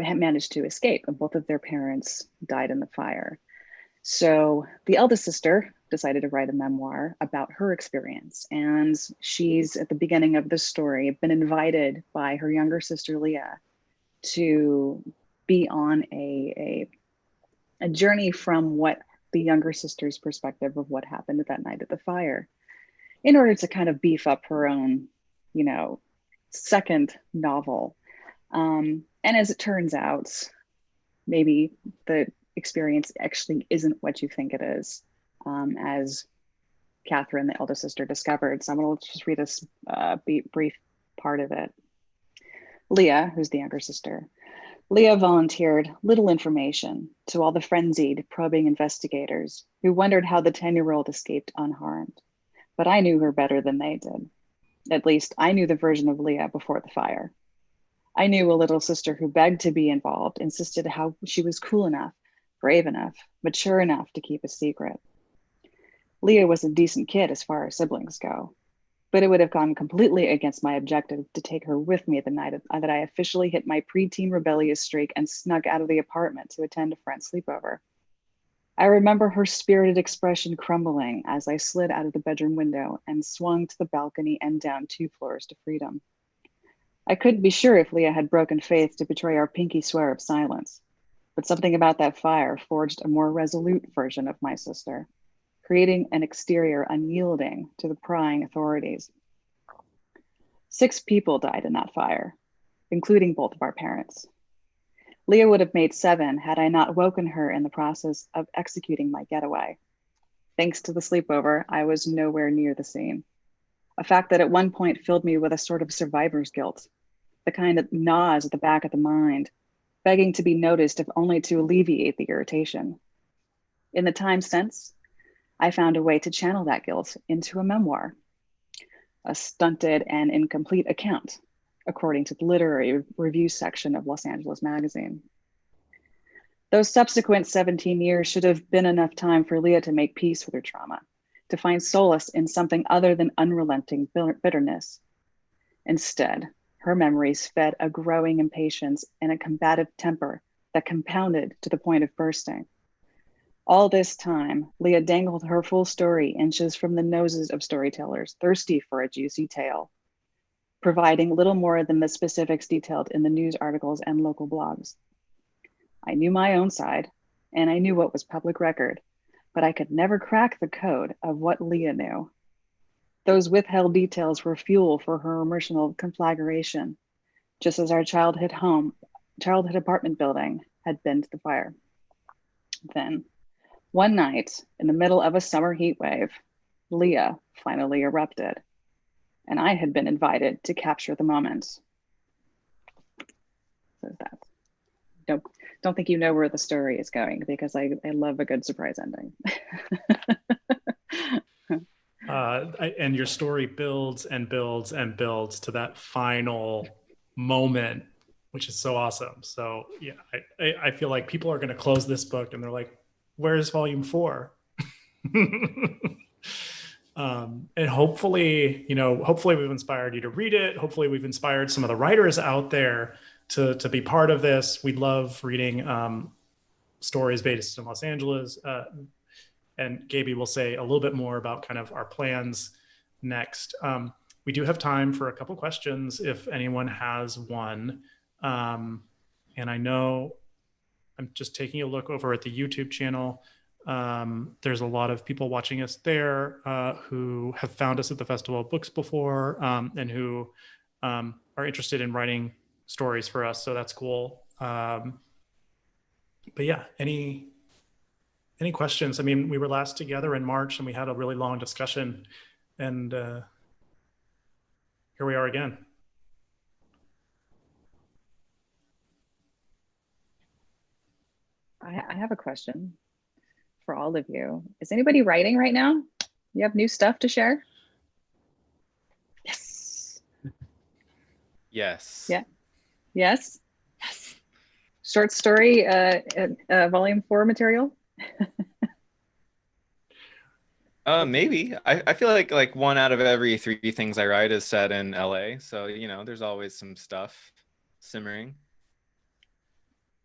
had managed to escape, and both of their parents died in the fire. So the eldest sister decided to write a memoir about her experience. And she's, at the beginning of the story, been invited by her younger sister, Leah, to be on a journey from what the younger sister's perspective of what happened that night at the fire, in order to kind of beef up her own, second novel. And as it turns out, maybe the experience actually isn't what you think it is, as Catherine, the elder sister, discovered. So I'm going to just read a brief part of it. Leah, who's the younger sister, Leah volunteered little information to all the frenzied, probing investigators who wondered how the 10-year-old escaped unharmed. But I knew her better than they did. At least I knew the version of Leah before the fire. I knew a little sister who begged to be involved, insisted how she was cool enough, brave enough, mature enough to keep a secret. Leah was a decent kid as far as siblings go, but it would have gone completely against my objective to take her with me the night that I officially hit my preteen rebellious streak and snuck out of the apartment to attend a friend's sleepover. I remember her spirited expression crumbling as I slid out of the bedroom window and swung to the balcony and down 2 floors to freedom. I couldn't be sure if Leah had broken faith to betray our pinky swear of silence, but something about that fire forged a more resolute version of my sister, creating an exterior unyielding to the prying authorities. 6 people died in that fire, including both of our parents. Leah would have made 7 had I not woken her in the process of executing my getaway. Thanks to the sleepover, I was nowhere near the scene. A fact that at one point filled me with a sort of survivor's guilt, the kind that gnaws at the back of the mind, begging to be noticed if only to alleviate the irritation. In the time since, I found a way to channel that guilt into a memoir, a stunted and incomplete account, according to the literary review section of Los Angeles Magazine. Those subsequent 17 years should have been enough time for Leah to make peace with her trauma, to find solace in something other than unrelenting bitterness. Instead, her memories fed a growing impatience and a combative temper that compounded to the point of bursting. All this time, Leah dangled her full story inches from the noses of storytellers thirsty for a juicy tale, providing little more than the specifics detailed in the news articles and local blogs. I knew my own side, and I knew what was public record, but I could never crack the code of what Leah knew. Those withheld details were fuel for her emotional conflagration, just as our childhood apartment building had been to the fire. Then, one night, in the middle of a summer heat wave, Leah finally erupted, and I had been invited to capture the moment. So that. Don't think you know where the story is going, because I love a good surprise ending. And your story builds and builds and builds to that final moment, which is so awesome. So yeah, I feel like people are going to close this book and they're like, where's volume 4? And hopefully we've inspired you to read it. Hopefully we've inspired some of the writers out there to be part of this. We love reading stories based in Los Angeles. And Gaby will say a little bit more about kind of our plans next. We do have time for a couple questions if anyone has one. And I know I'm just taking a look over at the YouTube channel. There's a lot of people watching us there who have found us at the Festival of Books before and who are interested in writing stories for us. So that's cool. But yeah, any questions? I mean, we were last together in March and we had a really long discussion, and here we are again. I have a question for all of you. Is anybody writing right now? You have new stuff to share? Yes. Yes. Yeah. Yes. Yes. Short story, volume 4 material? Maybe. I feel like 1 out of every 3 things I write is set in LA. So, there's always some stuff simmering.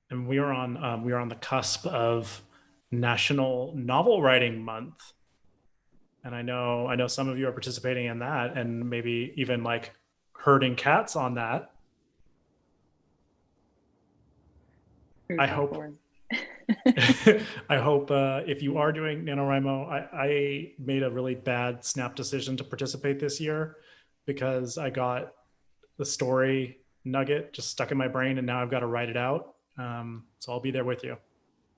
And we are on the cusp of National Novel Writing Month. And I know some of you are participating in that and maybe even like herding cats on that. I hope if you are doing NaNoWriMo, I made a really bad snap decision to participate this year because I got the story nugget just stuck in my brain, and now I've got to write it out. So I'll be there with you.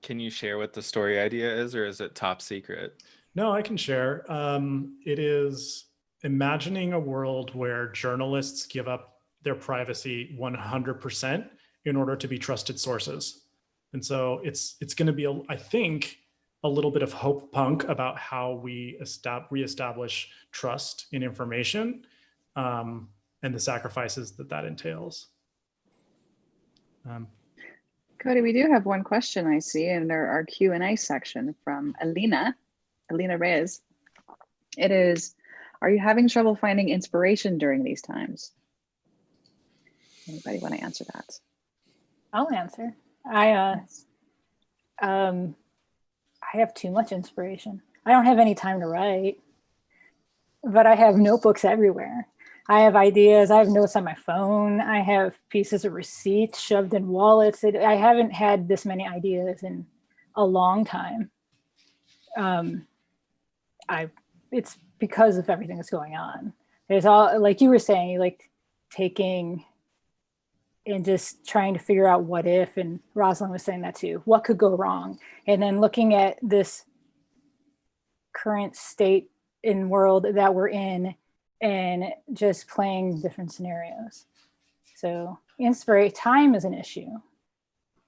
Can you share what the story idea is, or is it top secret? No, I can share. It is imagining a world where journalists give up their privacy 100% in order to be trusted sources. And so it's going to be, I think, a little bit of hope punk about how we reestablish trust in information, and the sacrifices that entails. Cody, we do have one question I see in our Q&A section from Alina Reyes. It is, are you having trouble finding inspiration during these times? Anybody want to answer that? I'll answer. I have too much inspiration. I don't have any time to write, but I have notebooks everywhere. I have ideas. I have notes on my phone. I have pieces of receipts shoved in wallets. I haven't had this many ideas in a long time. It's because of everything that's going on. There's all, like you were saying, like taking and just trying to figure out what if, and Rosalind was saying that too, what could go wrong? And then looking at this current state in world that we're in and just playing different scenarios. So time is an issue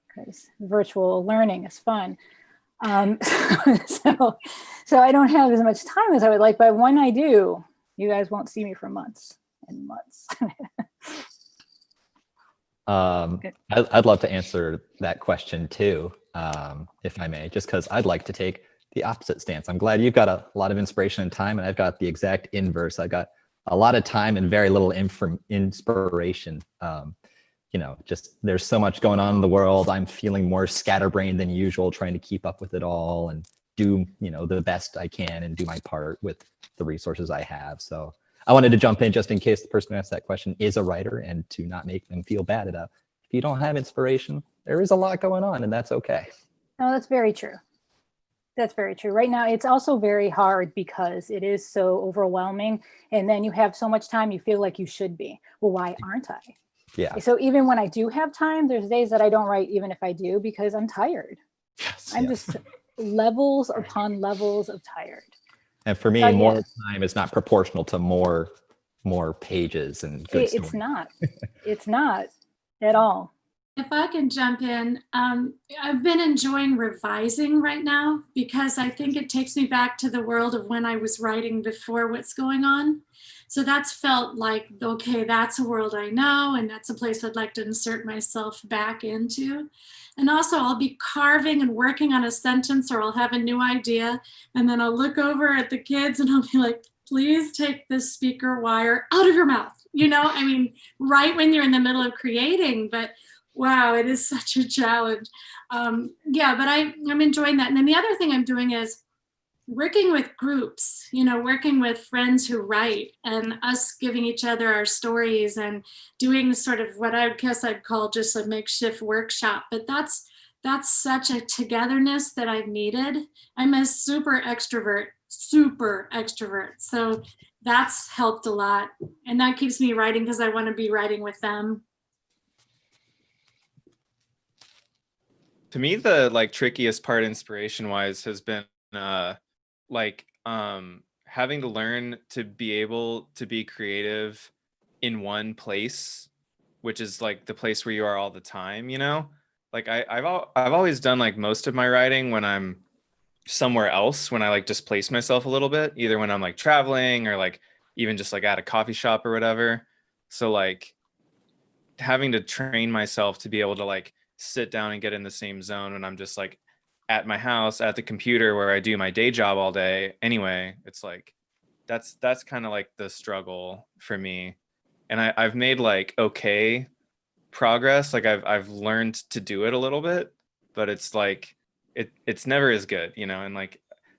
because virtual learning is fun. So I don't have as much time as I would like, but when I do, you guys won't see me for months and months. I'd love to answer that question too, if I may, just because I'd like to take the opposite stance. I'm glad you've got a lot of inspiration and time, and I've got the exact inverse. I've got a lot of time and very little inspiration. Just there's so much going on in the world. I'm feeling more scatterbrained than usual, trying to keep up with it all and do, the best I can and do my part with the resources I have. So I wanted to jump in just in case the person who asked that question is a writer, and to not make them feel bad about it. If you don't have inspiration, there is a lot going on, and that's okay. No, that's very true. That's very true. Right now, it's also very hard because it is so overwhelming. And then you have so much time, you feel like you should be. Well, why aren't I? Yeah. So even when I do have time, there's days that I don't write, even if I do, because I'm tired. Yes. I'm just levels upon levels of tired. And for me, more time is not proportional to more pages and good stories. It's not. It's not at all. If I can jump in, I've been enjoying revising right now because I think it takes me back to the world of when I was writing before what's going on. So that's felt like, okay, that's a world I know, and that's a place I'd like to insert myself back into. And also I'll be carving and working on a sentence, or I'll have a new idea, and then I'll look over at the kids and I'll be like, please take this speaker wire out of your mouth. Right when you're in the middle of creating, but wow, it is such a challenge. But I'm enjoying that. And then the other thing I'm doing is working with groups, working with friends who write, and us giving each other our stories and doing sort of what I guess I'd call just a makeshift workshop. But that's such a togetherness that I've needed. I'm a super extrovert. So that's helped a lot. And that keeps me writing because I want to be writing with them. To me, the trickiest part inspiration wise has been having to learn to be able to be creative in one place, which is like the place where you are all the time. I've always done most of my writing when I'm somewhere else, when I displace myself a little bit, either when I'm traveling or even just at a coffee shop or whatever. So having to train myself to be able to sit down and get in the same zone when I'm just at my house at the computer where I do my day job all day anyway. It's that's kind of the struggle for me. And I've made okay progress. I've learned to do it a little bit, but it's it's never as good, and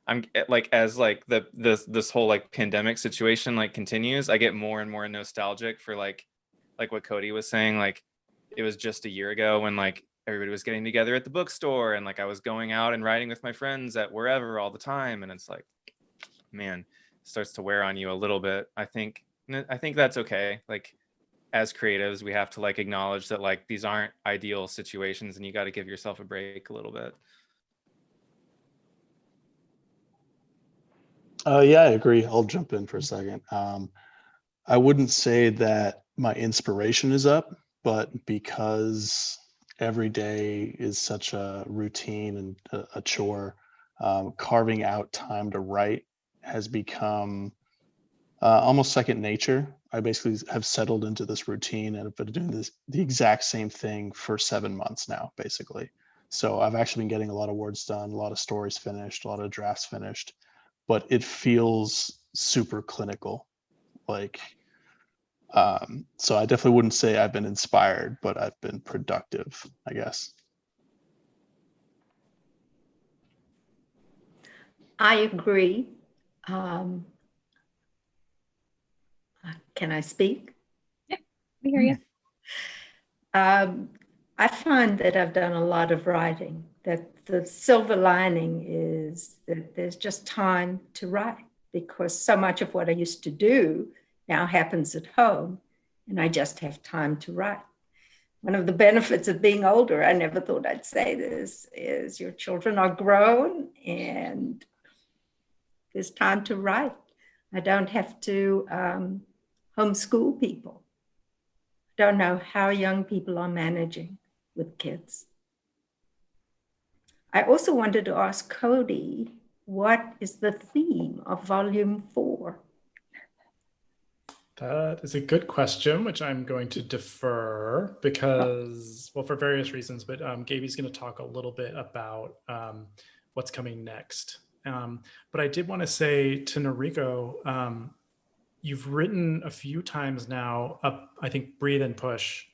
I'm as this whole pandemic situation continues, I get more and more nostalgic for like what Cody was saying. It was just a year ago when everybody was getting together at the bookstore, and I was going out and writing with my friends at wherever all the time, and it's man, it starts to wear on you a little bit. I think that's okay. as creatives, we have to like acknowledge that like these aren't ideal situations and you got to give yourself a break a little bit. Yeah, I agree. I'll jump in for a second. I wouldn't say that my inspiration is up, but because every day is such a routine and a chore, carving out time to write has become almost second nature. I basically have settled into this routine and have been doing the exact same thing for 7 months now, basically. So I've actually been getting a lot of words done, a lot of stories finished, a lot of drafts finished, but it feels super clinical. Like, so I definitely wouldn't say I've been inspired, but I've been productive, I guess. I agree. Can I speak? We hear you. I find that I've done a lot of writing, that the silver lining is that there's just time to write, because so much of what I used to do now happens at home and I just have time to write. One of the benefits of being older, I never thought I'd say this, is your children are grown and there's time to write. I don't have to homeschool people. I don't know how young people are managing with kids. I also wanted to ask Cody, what is the theme of volume 4? That is a good question, which I'm going to defer because, well, for various reasons, but Gaby's going to talk a little bit about what's coming next. But I did want to say to Noriko, you've written a few times now, I think Breathe and Push,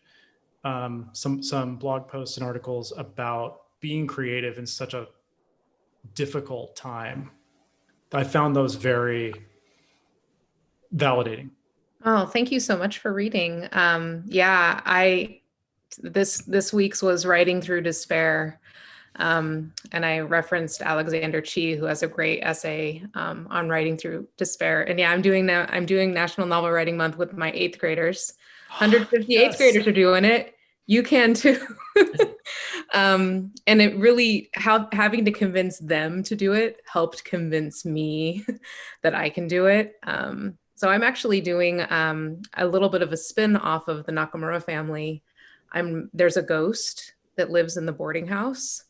some blog posts and articles about being creative in such a difficult time. I found those very validating. Oh, thank you so much for reading. Yeah, this week's was Writing Through Despair. And I referenced Alexander Chee, who has a great essay on writing through despair. And yeah, I'm doing National Novel Writing Month with my 8th graders. 150 Yes. 8th graders are doing it. You can too. And it really, having to convince them to do it helped convince me that I can do it. So I'm actually doing a little bit of a spin off of the Nakamura family. There's a ghost that lives in the boarding house.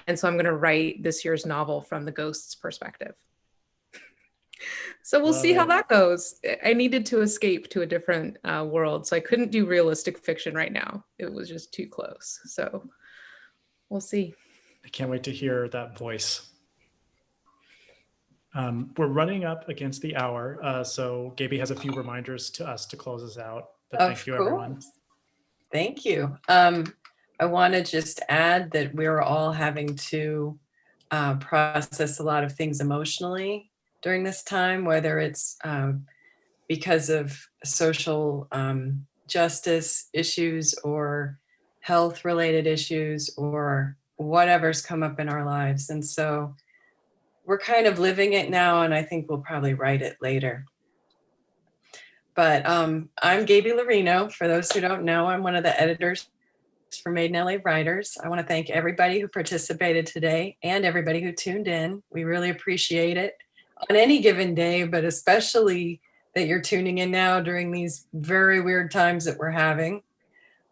And so I'm going to write this year's novel from the ghost's perspective. So we'll see how that goes. I needed to escape to a different world. So I couldn't do realistic fiction right now. It was just too close. So we'll see. I can't wait to hear that voice. We're running up against the hour. So Gaby has a few reminders to us to close us out. But thank you, everyone. Thank you. I want to just add that we're all having to process a lot of things emotionally during this time, whether it's because of social justice issues or health related issues or whatever's come up in our lives. And so we're kind of living it now, and I think we'll probably write it later. But I'm Gaby Larino. For those who don't know, I'm one of the editors for Made in LA Writers. I want to thank everybody who participated today and everybody who tuned in. We really appreciate it on any given day, but especially that you're tuning in now during these very weird times that we're having.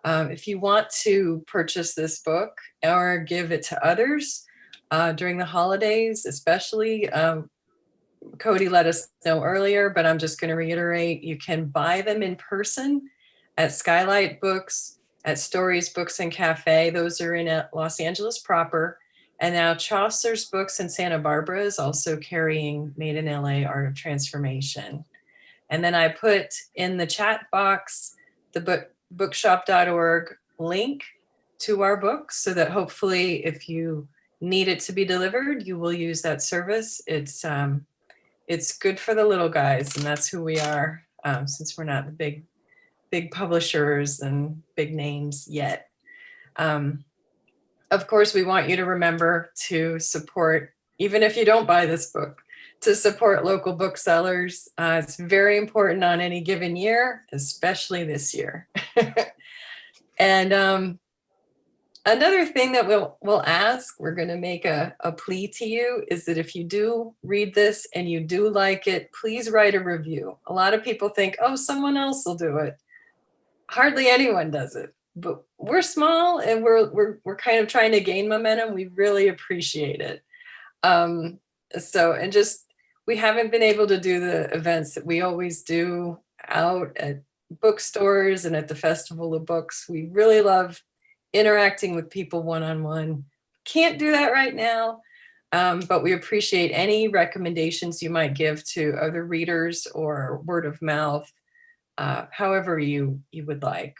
If you want to purchase this book or give it to others during the holidays, especially, Cody let us know earlier, but I'm just going to reiterate, you can buy them in person at Skylight Books, at Stories Books and Cafe. Those are in Los Angeles proper. And now Chaucer's Books in Santa Barbara is also carrying Made in LA Art of Transformation. And then I put in the chat box the bookshop.org link to our books so that hopefully if you need it to be delivered, you will use that service. It's good for the little guys, and that's who we are, since we're not the big publishers and big names yet. Of course, we want you to remember to support, even if you don't buy this book, to support local booksellers. It's very important on any given year, especially this year. And another thing that we'll ask, we're going to make a plea to you, is that if you do read this and you do like it, please write a review. A lot of people think, oh, someone else will do it. Hardly anyone does it, but we're small and we're kind of trying to gain momentum. We really appreciate it. We haven't been able to do the events that we always do out at bookstores and at the Festival of Books. We really love interacting with people one-on-one. Can't do that right now, but we appreciate any recommendations you might give to other readers or word of mouth, however you would like.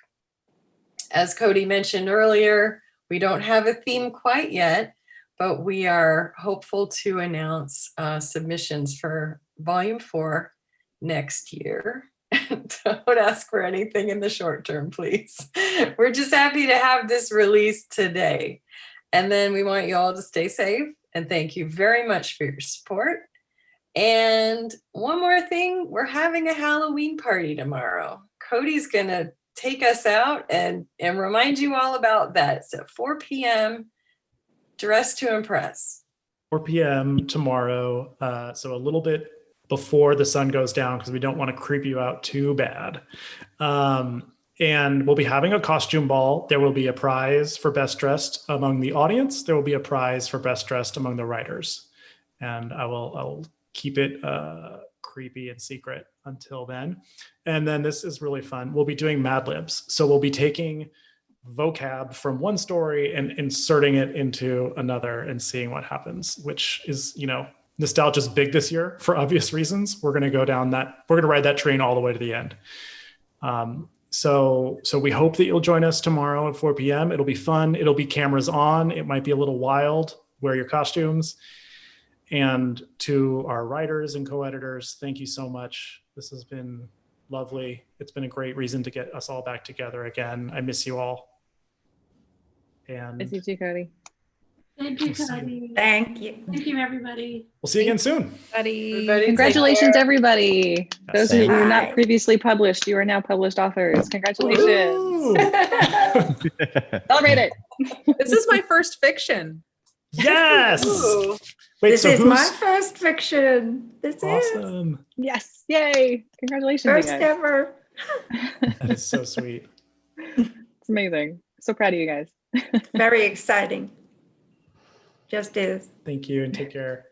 As Cody mentioned earlier, we don't have a theme quite yet, but we are hopeful to announce submissions for Volume 4 next year. Don't ask for anything in the short term, please. We're just happy to have this released today. And then we want you all to stay safe. And thank you very much for your support. And one more thing, we're having a Halloween party tomorrow. Cody's going to take us out and remind you all about that. It's at 4 p.m. Dress to Impress. 4 p.m. tomorrow. So a little bit before the sun goes down, because we don't want to creep you out too bad. And we'll be having a costume ball. There will be a prize for best dressed among the audience. There will be a prize for best dressed among the writers. And I'll keep it creepy and secret until then. And then this is really fun. We'll be doing Mad Libs. So we'll be taking vocab from one story and inserting it into another and seeing what happens, which is, nostalgia's big this year for obvious reasons. We're going to go down that, we're going to ride that train all the way to the end. So we hope that you'll join us tomorrow at 4 p.m. It'll be fun. It'll be cameras on. It might be a little wild. Wear your costumes. And to our writers and co-editors, thank you so much. This has been lovely. It's been a great reason to get us all back together again. I miss you all. And Miss you too, Cody. Thank you, Cody. Thank you. Thank you, everybody. We'll see you again soon. Everybody Congratulations, everybody. Yes. Those of you who were not Bye. previously published, you are now published authors. Congratulations. Woo! Celebrate it. This is my first fiction. Yes. Ooh. Wait, This so is who's my first fiction. This is awesome? Yes. Yay. Congratulations, first you guys. ever. That is so sweet. It's amazing. So proud of you guys. Very exciting. Just is. Thank you and take care.